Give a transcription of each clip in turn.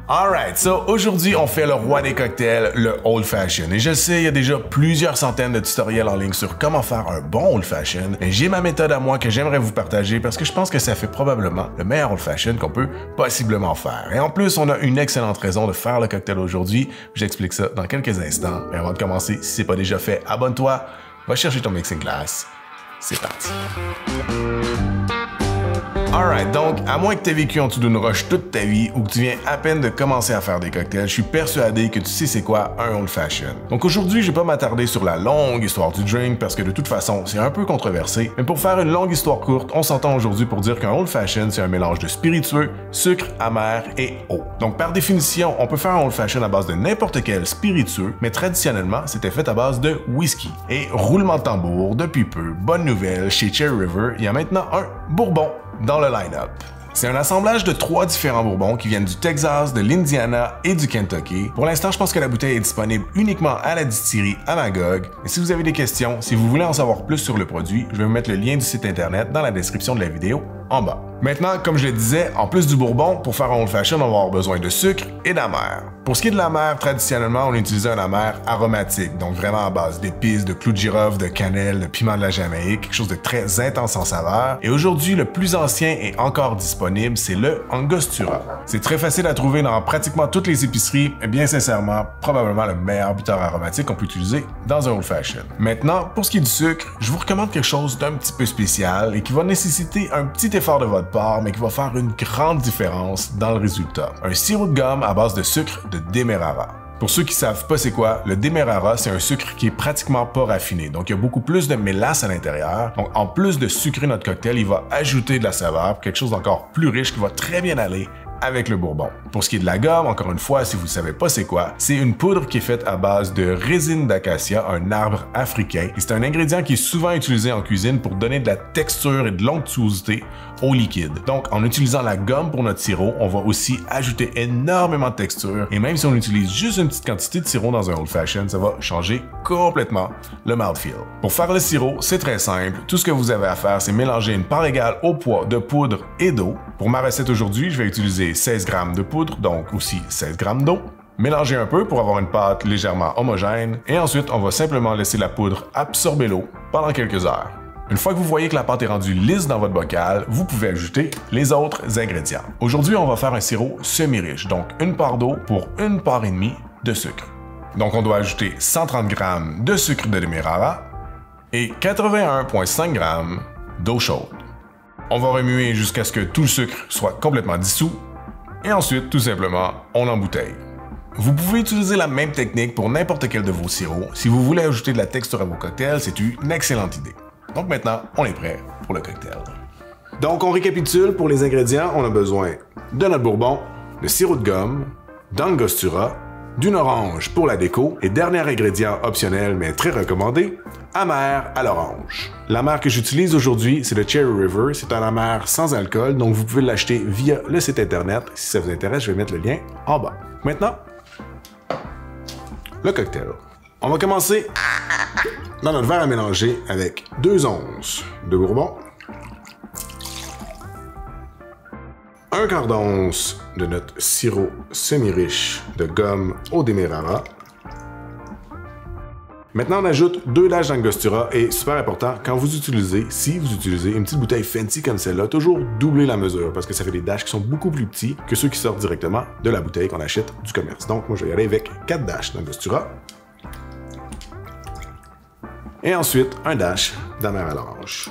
Alright, so aujourd'hui on fait le roi des cocktails, le Old Fashion. Et je sais, il y a déjà plusieurs centaines de tutoriels en ligne sur comment faire un bon Old Fashion. Et j'ai ma méthode à moi que j'aimerais vous partager parce que je pense que ça fait probablement le meilleur Old Fashion qu'on peut possiblement faire. Et en plus, on a une excellente raison de faire le cocktail aujourd'hui. J'explique ça dans quelques instants. Mais avant de commencer, si c'est pas déjà fait, abonne-toi, va chercher ton mixing glass. C'est parti. Alright, donc, à moins que tu aies vécu en dessous d'une roche toute ta vie ou que tu viens à peine de commencer à faire des cocktails, je suis persuadé que tu sais c'est quoi un Old Fashion. Donc aujourd'hui, je vais pas m'attarder sur la longue histoire du drink parce que de toute façon, c'est un peu controversé. Mais pour faire une longue histoire courte, on s'entend aujourd'hui pour dire qu'un Old Fashion, c'est un mélange de spiritueux, sucre, amer et eau. Donc par définition, on peut faire un Old Fashion à base de n'importe quel spiritueux, mais traditionnellement, c'était fait à base de whisky. Et roulement de tambour, depuis peu, bonne nouvelle, chez Cherry River, il y a maintenant un bourbon dans le line-up. C'est un assemblage de 3 différents bourbons qui viennent du Texas, de l'Indiana et du Kentucky. Pour l'instant, je pense que la bouteille est disponible uniquement à la distillerie à Magog. Et si vous avez des questions, si vous voulez en savoir plus sur le produit, je vais vous mettre le lien du site internet dans la description de la vidéo en bas. Maintenant, comme je le disais, en plus du bourbon, pour faire un Old Fashion, on va avoir besoin de sucre et d'amer. Pour ce qui est de l'amer, traditionnellement, on utilisait un amer aromatique, donc vraiment à base d'épices, de clous de girofle, de cannelle, de piment de la Jamaïque, quelque chose de très intense en saveur. Et aujourd'hui, le plus ancien et encore disponible, c'est le Angostura. C'est très facile à trouver dans pratiquement toutes les épiceries et bien sincèrement, probablement le meilleur buteur aromatique qu'on peut utiliser dans un Old Fashion. Maintenant, pour ce qui est du sucre, je vous recommande quelque chose d'un petit peu spécial et qui va nécessiter un petit effort de votre part, mais qui va faire une grande différence dans le résultat. Un sirop de gomme à base de sucre de Demerara. Pour ceux qui savent pas c'est quoi, le Demerara, c'est un sucre qui est pratiquement pas raffiné, donc il y a beaucoup plus de mélasse à l'intérieur. Donc en plus de sucrer notre cocktail, il va ajouter de la saveur, quelque chose d'encore plus riche qui va très bien aller avec le bourbon. Pour ce qui est de la gomme, encore une fois, si vous ne savez pas c'est quoi, c'est une poudre qui est faite à base de résine d'acacia, un arbre africain. Et c'est un ingrédient qui est souvent utilisé en cuisine pour donner de la texture et de l'onctuosité au liquide. Donc, en utilisant la gomme pour notre sirop, on va aussi ajouter énormément de texture. Et même si on utilise juste une petite quantité de sirop dans un Old Fashion, ça va changer complètement le mouthfeel. Pour faire le sirop, c'est très simple. Tout ce que vous avez à faire, c'est mélanger une part égale au poids de poudre et d'eau. Pour ma recette aujourd'hui, je vais utiliser 16 g de poudre, donc aussi 16 g d'eau. Mélanger un peu pour avoir une pâte légèrement homogène. Et ensuite, on va simplement laisser la poudre absorber l'eau pendant quelques heures. Une fois que vous voyez que la pâte est rendue lisse dans votre bocal, vous pouvez ajouter les autres ingrédients. Aujourd'hui, on va faire un sirop semi-riche, donc une part d'eau pour une part et demie de sucre. Donc on doit ajouter 130 g de sucre de Demerara et 81,5 g d'eau chaude. On va remuer jusqu'à ce que tout le sucre soit complètement dissous et ensuite, tout simplement, on l'embouteille. Vous pouvez utiliser la même technique pour n'importe quel de vos sirops. Si vous voulez ajouter de la texture à vos cocktails, c'est une excellente idée. Donc maintenant, on est prêt pour le cocktail. Donc on récapitule pour les ingrédients. On a besoin de notre bourbon, de sirop de gomme, d'Angostura, d'une orange pour la déco et dernier ingrédient optionnel mais très recommandé, amer à l'orange. L'amer que j'utilise aujourd'hui, c'est le Cherry River. C'est un amer sans alcool, donc vous pouvez l'acheter via le site internet. Si ça vous intéresse, je vais mettre le lien en bas. Maintenant, le cocktail. On va commencer dans notre verre à mélanger avec 2 onces de bourbon, 1/4 d'once de notre sirop semi-riche de gomme au Demerara. Maintenant, on ajoute 2 dashes d'Angostura et super important, quand vous utilisez, si vous utilisez une petite bouteille fancy comme celle-là, toujours doubler la mesure parce que ça fait des dashes qui sont beaucoup plus petits que ceux qui sortent directement de la bouteille qu'on achète du commerce. Donc, moi, je vais y aller avec 4 dashes d'Angostura. Et ensuite, un dash d'amer à l'orange.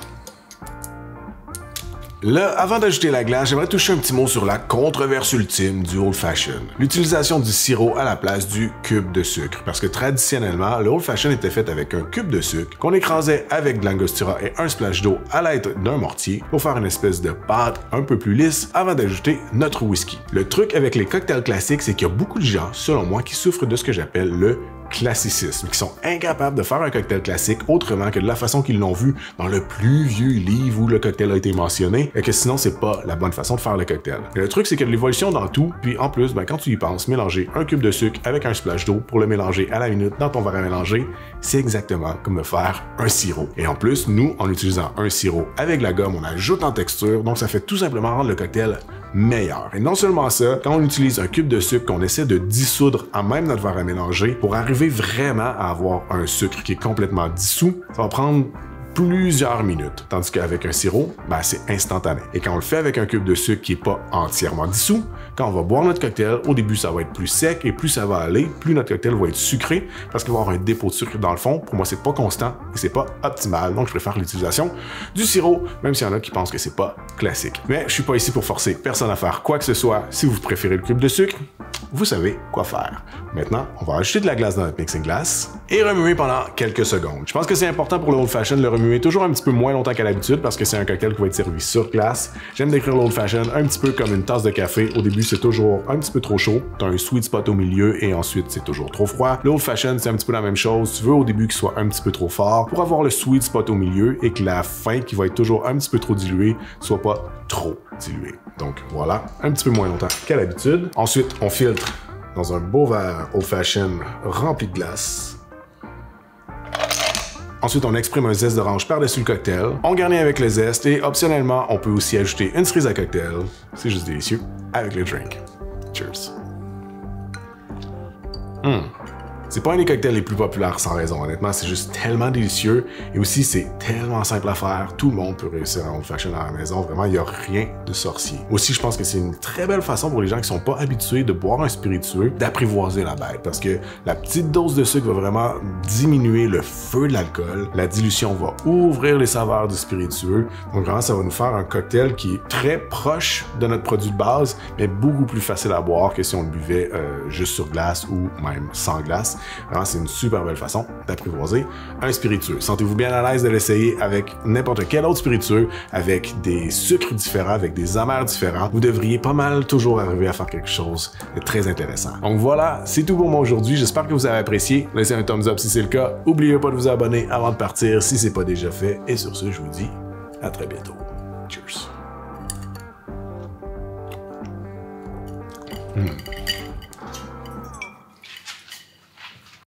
Là, avant d'ajouter la glace, j'aimerais toucher un petit mot sur la controverse ultime du Old Fashion. L'utilisation du sirop à la place du cube de sucre. Parce que traditionnellement, le Old Fashion était fait avec un cube de sucre qu'on écrasait avec de l'Angostura et un splash d'eau à l'aide d'un mortier pour faire une espèce de pâte un peu plus lisse avant d'ajouter notre whisky. Le truc avec les cocktails classiques, c'est qu'il y a beaucoup de gens, selon moi, qui souffrent de ce que j'appelle le classicisme, qui sont incapables de faire un cocktail classique autrement que de la façon qu'ils l'ont vu dans le plus vieux livre où le cocktail a été mentionné, et que sinon c'est pas la bonne façon de faire le cocktail. Et le truc, c'est que l'évolution dans tout, puis en plus, quand tu y penses, mélanger un cube de sucre avec un splash d'eau pour le mélanger à la minute dans ton verre à mélanger, c'est exactement comme de faire un sirop. Et en plus, nous, en utilisant un sirop avec la gomme, on ajoute en texture, donc ça fait tout simplement rendre le cocktail meilleur. Et non seulement ça, quand on utilise un cube de sucre qu'on essaie de dissoudre en même notre verre à mélanger, pour arriver vraiment à avoir un sucre qui est complètement dissous, ça va prendre plusieurs minutes. Tandis qu'avec un sirop, ben, c'est instantané. Et quand on le fait avec un cube de sucre qui n'est pas entièrement dissous, quand on va boire notre cocktail, au début, ça va être plus sec et plus ça va aller, plus notre cocktail va être sucré parce qu'il va y avoir un dépôt de sucre dans le fond. Pour moi, c'est pas constant et c'est pas optimal. Donc, je préfère l'utilisation du sirop, même s'il y en a qui pensent que c'est pas classique. Mais je suis pas ici pour forcer personne à faire quoi que ce soit. Si vous préférez le cube de sucre, vous savez quoi faire. Maintenant, on va ajouter de la glace dans notre mixing glass et remuer pendant quelques secondes. Je pense que c'est important pour le Old Fashion de le remuer toujours un petit peu moins longtemps qu'à l'habitude parce que c'est un cocktail qui va être servi sur glace. J'aime décrire l'Old Fashion un petit peu comme une tasse de café. Au début, c'est toujours un petit peu trop chaud. Tu as un sweet spot au milieu et ensuite, c'est toujours trop froid. L'Old Fashion, c'est un petit peu la même chose. Tu veux au début qu'il soit un petit peu trop fort pour avoir le sweet spot au milieu et que la fin, qui va être toujours un petit peu trop diluée, soit pas trop diluée. Donc voilà, un petit peu moins longtemps qu'à l'habitude. Ensuite, on filtre dans un beau verre Old Fashion rempli de glace. Ensuite, on exprime un zeste d'orange par-dessus le cocktail. On garnit avec le zeste et optionnellement, on peut aussi ajouter une cerise à cocktail. C'est juste délicieux avec le drink. Cheers. C'est pas un des cocktails les plus populaires sans raison, honnêtement, c'est juste tellement délicieux et aussi c'est tellement simple à faire, tout le monde peut réussir un Old Fashion à la maison, vraiment il n'y a rien de sorcier. Aussi je pense que c'est une très belle façon pour les gens qui sont pas habitués de boire un spiritueux d'apprivoiser la bête parce que la petite dose de sucre va vraiment diminuer le feu de l'alcool, la dilution va ouvrir les saveurs du spiritueux, donc vraiment ça va nous faire un cocktail qui est très proche de notre produit de base mais beaucoup plus facile à boire que si on le buvait juste sur glace ou même sans glace. Vraiment, c'est une super belle façon d'apprivoiser un spiritueux. Sentez-vous bien à l'aise de l'essayer avec n'importe quel autre spiritueux, avec des sucres différents, avec des amers différents. Vous devriez pas mal toujours arriver à faire quelque chose de très intéressant. Donc voilà, c'est tout pour moi aujourd'hui. J'espère que vous avez apprécié. Laissez un thumbs up si c'est le cas. N'oubliez pas de vous abonner avant de partir si c'est pas déjà fait. Et sur ce, je vous dis à très bientôt. Cheers.